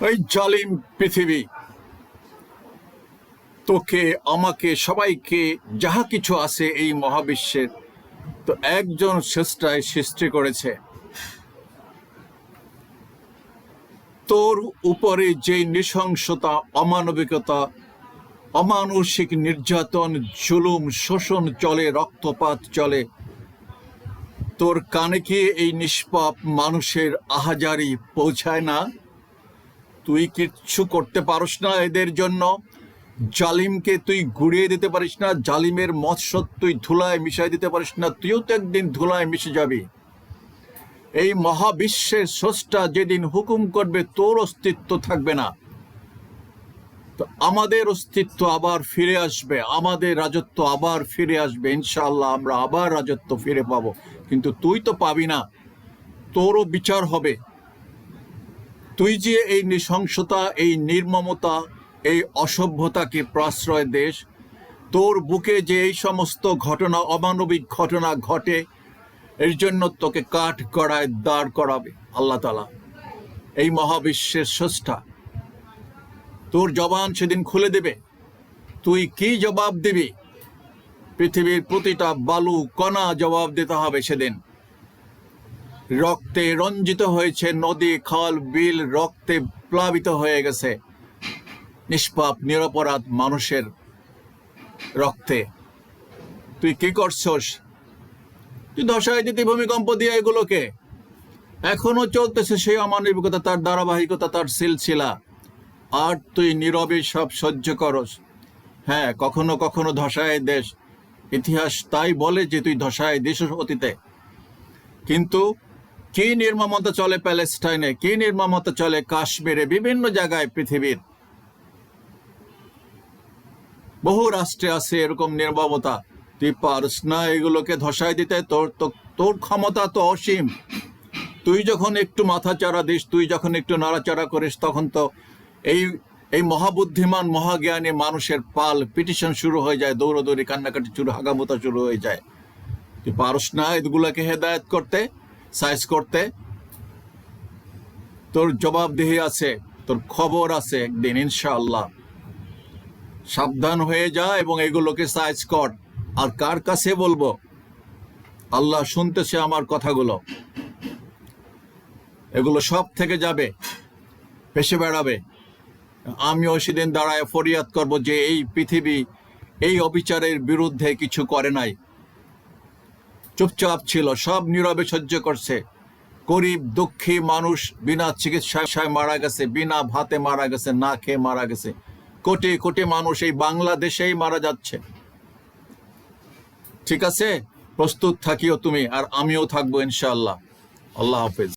ওই জালিম পৃথিবী তোকে আমাকে সবাইকে যাহা কিছু আছে এই মহাবিশ্বের তো একজন স্রষ্টায় সৃষ্টি করেছে। তোর উপরে যে নৃশংসতা, অমানবিকতা, অমানুষিক নির্যাতন, জুলুম, শোষণ চলে, রক্তপাত চলে, তোর কানে কি এই নিষ্পাপ মানুষের আহাজারি পৌঁছায় না? তুই কিচ্ছু করতে পারিস না এদের জন্য। জালিমকে তুই গুড়িয়ে দিতে পারিস না, জালিমের মৎসদ তুই ধুলায় মিশাই দিতে পারিস না। তুইও তো একদিন ধুলায় মিশে যাবি। এই মহাবিশ্বের স্রষ্টা যেদিন হুকুম করবে তোর অস্তিত্ব থাকবে না, তো আমাদের অস্তিত্ব আবার ফিরে আসবে, আমাদের রাজত্ব আবার ফিরে আসবে। ইনশাআল্লাহ আমরা আবার রাজত্ব ফিরে পাবো, কিন্তু তুই তো পাবি না, তোরও বিচার হবে। তুই যে এই নৃশংসতা, এই নির্মমতা, এই অসভ্যতাকে প্রশ্রয় দেশ, তোর বুকে যে এই সমস্ত ঘটনা, অমানবিক ঘটনা ঘটে, এর জন্য তোকে কাঠ গড়ায় দাঁড় করাবে আল্লাহ তাআলা, এই মহাবিশ্বের স্রষ্টা। তোর জবান সেদিন খুলে দেবে। তুই কি জবাব দিবি? পৃথিবীর প্রতিটা বালু কণা জবাব দিতে হবে সেদিন। রক্তে রঞ্জিত হয়েছে নদী, খাল, বিল, রক্তে প্লাবিত হয়ে গেছে নিষ্পাপ নিরপরাধ মানুষের রক্তে। তুই কি করছস? তুই ধসায় দিতে ভূমিকম্প দিয়ে এগুলোকে। এখনো চলতেছে সেই অমানবিকতা, তার ধারাবাহিকতা, তার সিলসিলা, আর তুই নীরবে সব সহ্য করস। হ্যাঁ, কখনো কখনো ধসায় দেশ, ইতিহাস তাই বলে যে তুই ধসায় দিস অতীতে। কিন্তু কি নির্মমতা চলে প্যালেস্টাইনে, কি নির্মমতা চলে কাশ্মীরে, বিভিন্ন জায়গায় পৃথিবীর বহু রাষ্ট্রে আছে এরকম নির্মমতা। তুই পারস না এগুলোকে ধসায় দিতে? তোর ক্ষমতা তো অসীম। তুই যখন একটু মাথা চাড়া দিস, তুই যখন একটু নাড়াচাড়া করিস, তখন তো এই মহাবুদ্ধিমান মহাজ্ঞানী মানুষের পাল পিটিশন শুরু হয়ে যায়, দৌড়াদৌড়ি, কান্নাকাটি শুরু, হাগামোতা শুরু হয়ে যায়। তুই পারস না এগুলোকে হেদায়েত করতে, সাইজ করতে? তোর জবাবদিহি আছে, তোর খবর আছে একদিন ইনশাআল্লাহ। সাবধান হয়ে যা এবং এগুলোকে সাইজ কর। আর কার কাছে বলবো? আল্লাহ শুনতেছে আমার কথাগুলো। এগুলো সব থেকে যাবে, ভেসে বেড়াবে। আমিও সেদিন দাঁড়ায় ফরিয়াদ করব যে এই পৃথিবী এই অবিচারের বিরুদ্ধে কিছু করে নাই, চুপচাপ ছিল, সব নীরবে সহ্য করছে। গরিব দুঃখী মানুষ বিনা চিকিৎসায় মারা গেছে, বিনা ভাতে মারা গেছে, না খেয়ে মারা গেছে। কোটি কোটি মানুষ এই বাংলাদেশেই মারা যাচ্ছে। ঠিক আছে, প্রস্তুত থাকিও তুমি, আর আমিও থাকবো ইনশাআল্লাহ। আল্লাহ হাফেজ।